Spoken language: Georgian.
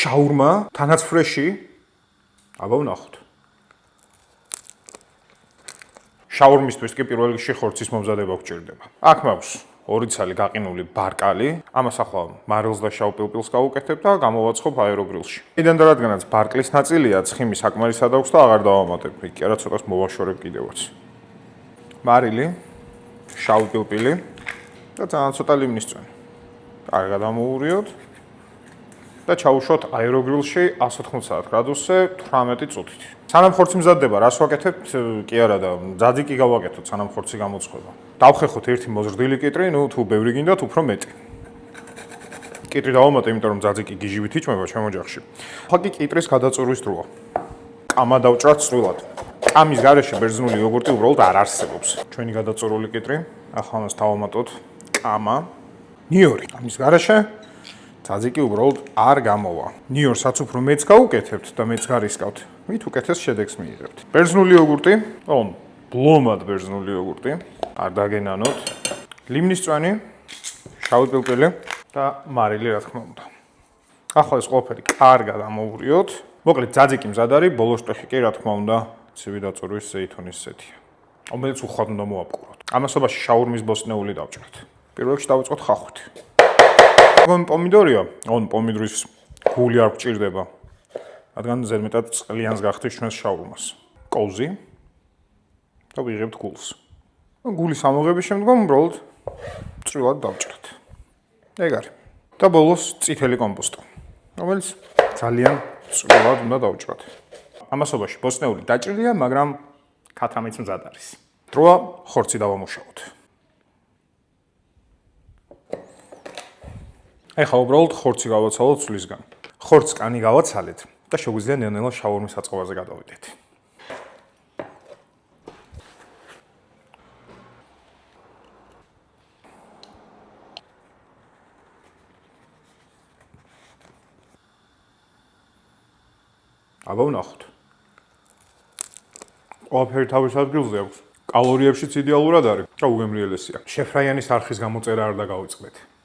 შაურმა, თანაც ფრეში. აბა ვნახოთ. შაურმისთვის კი პირველ რიგში ხორცის მომზადება გვჭირდება. აქ მაქვს 2 ცალი გაყინული ბარკალი. ამას ახლა მარილს და შავ პილპილს გავუკეთებ და გამოვაცხობ აეროგრილში. იმდენ და რადგანაც ბარკლის ნაწილია, ცხიმი საკმარისად აქვს და აღარ დავამატებ. იქ რა ცოტას მოვაშორებ კიდევაც. მარილი, შავ პილპილი და ძალიან ცოტა ლიმნის წვენი. კარგად ამოურიოთ და ჩაუშვოთ აეროგრილში 180 გრადუსზე 18 წუთით. სანამ ხორცი მზადდება, რას ვაკეთებთ? კი არა და ძაძიკი გავაკეთოთ, სანამ ხორცი გამოცხება. დავხეხოთ ერთი მოზრდილი კიტრი, თუ ბევრი გინდათ, უფრო მეტი. კიტრი დავამატე, იმიტომ რომ ძაძიკი გიჟივით იჭმება ჩემ ოჯახში. ახლა კი კიტრის გადაწურვის დროა. კამა დავჭრათ წვრილად. კამის გარეშე ბერძნული იოგურტი უბრალოდ არ არსებობს. ჩვენი გადაწურული კიტრი, ახლა მას დავამატოთ კამა, ნიორი. ამის გარეშე ძაძიკი უბრალოდ არ გამოვა. ნიორს რაც უფრო მეც გავუკეთებთ და მეც გარისკავთ, მით უკეთეს შედეგს მიიღებთ. ბერძნული იოგურტი, ბლომად ბერძნული იოგურტი, არ დაგენანოთ. ლიმნის წვენი, შავი პილპილი და მარილი, რა თქმა უნდა. ახლა ეს ყველაფერი კარგად ამოურიოთ. მოკლედ ძაძიკი მზად არის, ბოლოს შტეხი კი, რა თქმა უნდა, ცივი დაწურვის ზეითუნის სეთია. რომელიც უხვად უნდა მოაპყროთ. ამასობაში შაურმის ბოსტნეული დავჭრათ. პირველ რიგში დავიწყოთ ხახვით. პომიდორია, პომიდორის გული არ გვჭირდება. რადგან ზედმეტად წყლიანს გახდის ჩვენს შაურმას. კოვზი და ვიღებთ გულს. გულის ამოღების შემდგომ უბრალოდ წვრილად დავჭრათ. ეგ არის. და ბოლოს წითელი კომპოსტო, რომელიც ძალიან წვრილად უნდა დავჭრათ. ამასობაში ბოსტნეული დაჭრილია, მაგრამ ქათამიც მზად არის. დროა ხორცი დავამუშავოთ. ეხლა უბრალოდ ხორცი გავაცალოთ ცვლისგან. ხორცს კანი გავაცალეთ და შეგვიძლია ნელ-ნელა შაურმის აწყობაზე გადავიდეთ. აბა ვნახოთ. ყველაფერი თავის ადგილზე აქვს. კალორიებშიც იდეალურად არის და უგემრიელესია. შეფ რაიანის არხის გამოწერა არ დაგავიწყდეთ.